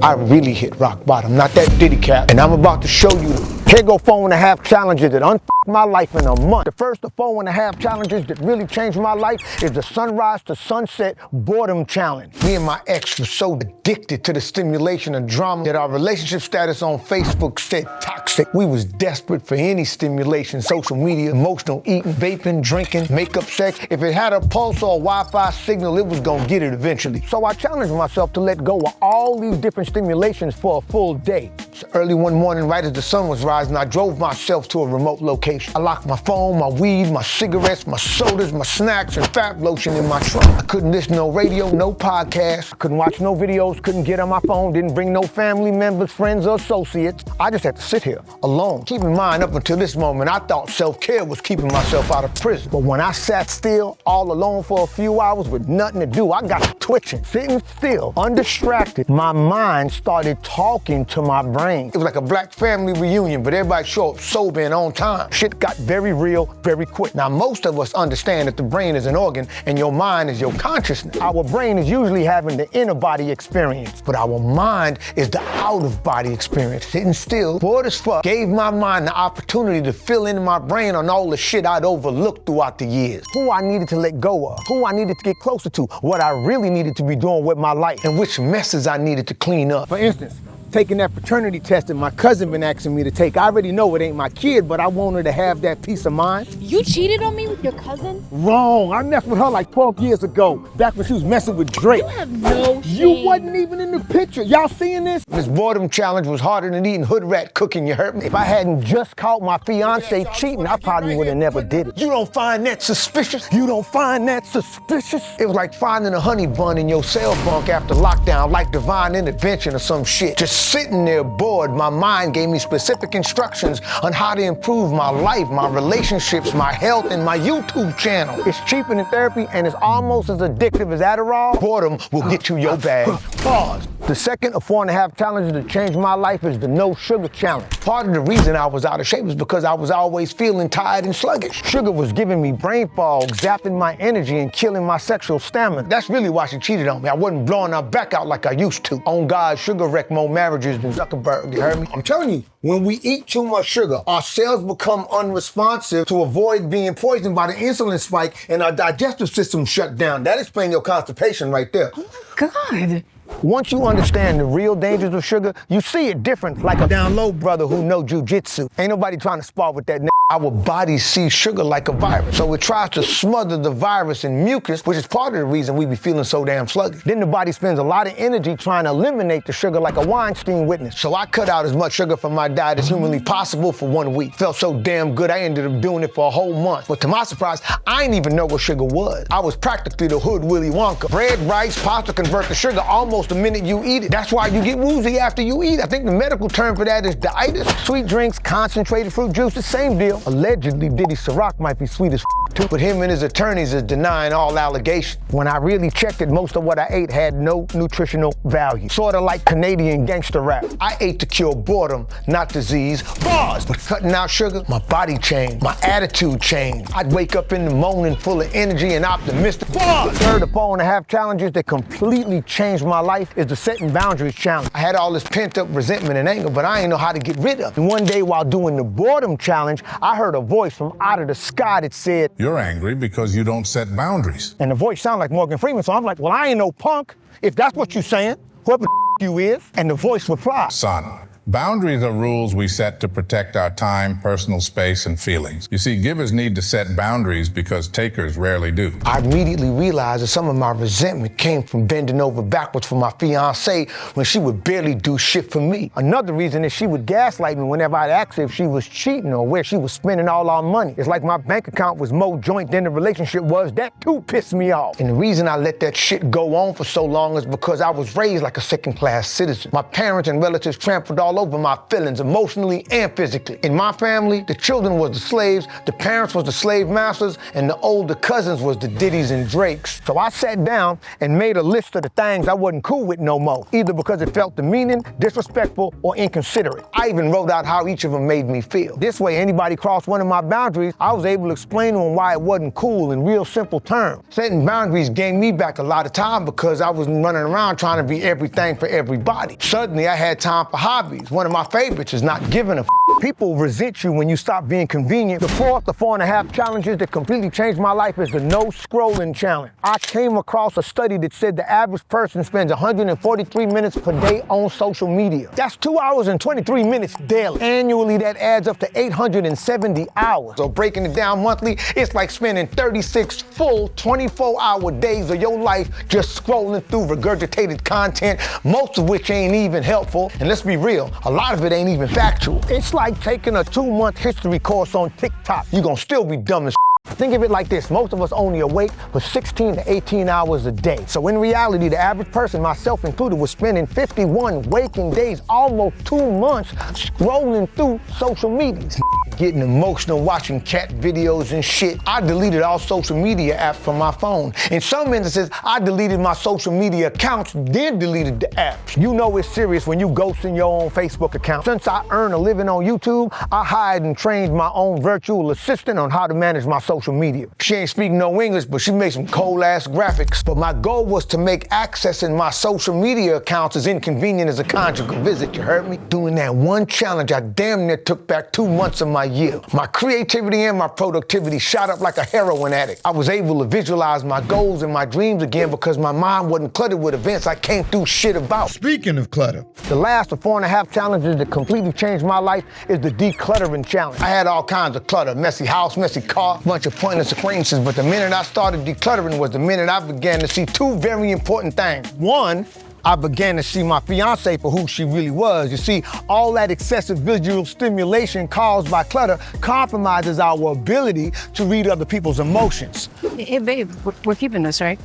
I really hit rock bottom, not that ditty cap. And I'm about to show you. Here go 4.5 challenges that my life in a month. The first of 4.5 challenges that really changed my life is the sunrise to sunset boredom challenge. Me and my ex were so addicted to the stimulation and drama that our relationship status on Facebook said toxic. We was desperate for any stimulation, social media, emotional eating, vaping, drinking, makeup, sex. If it had a pulse or a Wi-Fi signal, it was gonna get it eventually. So I challenged myself to let go of all these different stimulations for a full day. So early one morning, right as the sun was rising, I drove myself to a remote location. I locked my phone, my weed, my cigarettes, my sodas, my snacks, and fat lotion in my trunk. I couldn't listen to no radio, no podcast. I couldn't watch no videos, couldn't get on my phone, didn't bring no family members, friends, or associates. I just had to sit here alone. Keep in mind, up until this moment, I thought self-care was keeping myself out of prison. But when I sat still, all alone for a few hours with nothing to do, I got to twitching, sitting still, undistracted. My mind started talking to my brain. It was like a black family reunion, but everybody showed up sober and on time. Shit got very real, very quick. Now, most of us understand that the brain is an organ and your mind is your consciousness. Our brain is usually having the inner body experience, but our mind is the out of body experience. Sitting still, bored as fuck, gave my mind the opportunity to fill in my brain on all the shit I'd overlooked throughout the years. Who I needed to let go of, who I needed to get closer to, what I really needed to be doing with my life, and which messes I needed to clean up. For instance, taking that paternity test that my cousin been asking me to take. I already know it ain't my kid, but I want her to have that peace of mind. You cheated on me with your cousin? Wrong. I messed with her like 12 years ago, back when she was messing with Drake. You have no shame. You wasn't even in the picture. Y'all seeing this? This boredom challenge was harder than eating hood rat cooking, you heard me? If I hadn't just caught my fiance cheating, I probably would have never did it. You don't find that suspicious? You don't find that suspicious? It was like finding a honey bun in your cell bunk after lockdown, like divine intervention or some shit. Just sitting there bored, my mind gave me specific instructions on how to improve my life, my relationships, my health, and my YouTube channel. It's cheaper than therapy and it's almost as addictive as Adderall. Boredom will get you your bag. Pause. The second of 4.5 challenges that changed my life is the no sugar challenge. Part of the reason I was out of shape is because I was always feeling tired and sluggish. Sugar was giving me brain fog, zapping my energy, and killing my sexual stamina. That's really why she cheated on me. I wasn't blowing her back out like I used to. On God, sugar wrecked more marriages than Zuckerberg, you heard me? I'm telling you, when we eat too much sugar, our cells become unresponsive to avoid being poisoned by the insulin spike and our digestive system shut down. That explains your constipation right there. Oh my God. Once you understand the real dangers of sugar, you see it different, like a down low brother who know jujitsu. Ain't nobody trying to spar with that. Our body sees sugar like a virus, so it tries to smother the virus in mucus, which is part of the reason we be feeling so damn sluggish. Then the body spends a lot of energy trying to eliminate the sugar like a Weinstein witness. So I cut out as much sugar from my diet as humanly possible for 1 week. Felt so damn good, I ended up doing it for a whole month. But to my surprise, I didn't even know what sugar was. I was practically the hood Willy Wonka. Bread, rice, pasta convert to sugar almost the minute you eat it. That's why you get woozy after you eat. I think the medical term for that is diabetes. Sweet drinks, concentrated fruit juice, the same deal. Allegedly, Diddy Ciroc might be sweet as too, but him and his attorneys is denying all allegations. When I really checked it, most of what I ate had no nutritional value. Sorta like Canadian gangster rap. I ate to cure boredom, not disease. Bars! But cutting out sugar, my body changed, my attitude changed. I'd wake up in the morning full of energy and optimistic. Bars! Third of 4.5 challenges that completely changed my life is the setting boundaries challenge. I had all this pent up resentment and anger, but I didn't know how to get rid of it. And one day while doing the boredom challenge, I heard a voice from out of the sky that said, "You're angry because you don't set boundaries." And the voice sounded like Morgan Freeman, so I'm like, well, I ain't no punk. If that's what you're saying, whoever the you is. And the voice replied, "Son, boundaries are rules we set to protect our time, personal space, and feelings. You see, givers need to set boundaries because takers rarely do." I immediately realized that some of my resentment came from bending over backwards for my fiancée when she would barely do shit for me. Another reason is she would gaslight me whenever I'd ask her if she was cheating or where she was spending all our money. It's like my bank account was more joint than the relationship was. That too pissed me off. And the reason I let that shit go on for so long is because I was raised like a second-class citizen. My parents and relatives trampled all all over my feelings, emotionally and physically. In my family, the children was the slaves, the parents was the slave masters, and the older cousins was the Diddies and Drakes. So I sat down and made a list of the things I wasn't cool with no more, either because it felt demeaning, disrespectful, or inconsiderate. I even wrote out how each of them made me feel. This way, anybody crossed one of my boundaries, I was able to explain to them why it wasn't cool in real simple terms. Setting boundaries gained me back a lot of time because I was running around trying to be everything for everybody. Suddenly, I had time for hobbies. One of my favorites is not giving a f. People resent you when you stop being convenient. The 4.5 challenges that completely changed my life is the no scrolling challenge. I came across a study that said the average person spends 143 minutes per day on social media. That's 2 hours and 23 minutes daily. Annually, that adds up to 870 hours. So breaking it down monthly, it's like spending 36 full 24-hour days of your life just scrolling through regurgitated content, most of which ain't even helpful. And let's be real, a lot of it ain't even factual. It's like taking a 2-month history course on TikTok. You're gonna still be dumb as Think of it like this, most of us only awake for 16 to 18 hours a day. So in reality, the average person, myself included, was spending 51 waking days, almost 2 months, scrolling through social media. Getting emotional watching cat videos and shit. I deleted all social media apps from my phone. In some instances, I deleted my social media accounts, then deleted the apps. You know it's serious when you ghosting your own Facebook account. Since I earn a living on YouTube, I hired and trained my own virtual assistant on how to manage my social media. She ain't speaking no English, but she makes some cold-ass graphics. But my goal was to make accessing my social media accounts as inconvenient as a conjugal visit, you heard me? Doing that one challenge, I damn near took back 2 months of my year. My creativity and my productivity shot up like a heroin addict. I was able to visualize my goals and my dreams again because my mind wasn't cluttered with events I can't do shit about. Speaking of clutter, The last of 4.5 challenges that completely changed my life is the decluttering challenge. I had all kinds of clutter, messy house, messy car, bunch of pointless acquaintances, but the minute I started decluttering was the minute I began to see 2 very important things. One, I began to see my fiance for who she really was. You see, all that excessive visual stimulation caused by clutter compromises our ability to read other people's emotions. Hey, babe, we're keeping this, right?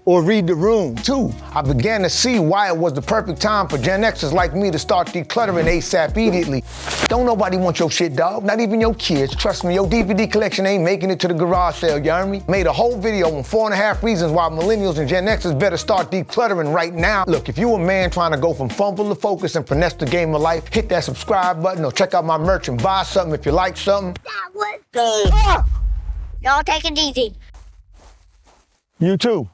Or read the room. 2, I began to see why it was the perfect time for Gen Xers like me to start decluttering ASAP immediately. Don't nobody want your shit, dog. Not even your kids. Trust me, your DVD collection ain't making it to the garage sale, you heard me? Made a whole video on 4.5 reasons why millennials and Gen Xers better start decluttering right now. Look, if you a man trying to go from fumble to focus and finesse the game of life, hit that subscribe button or check out my merch and buy something if you like something. That was good. Ah! Y'all take it easy. You too.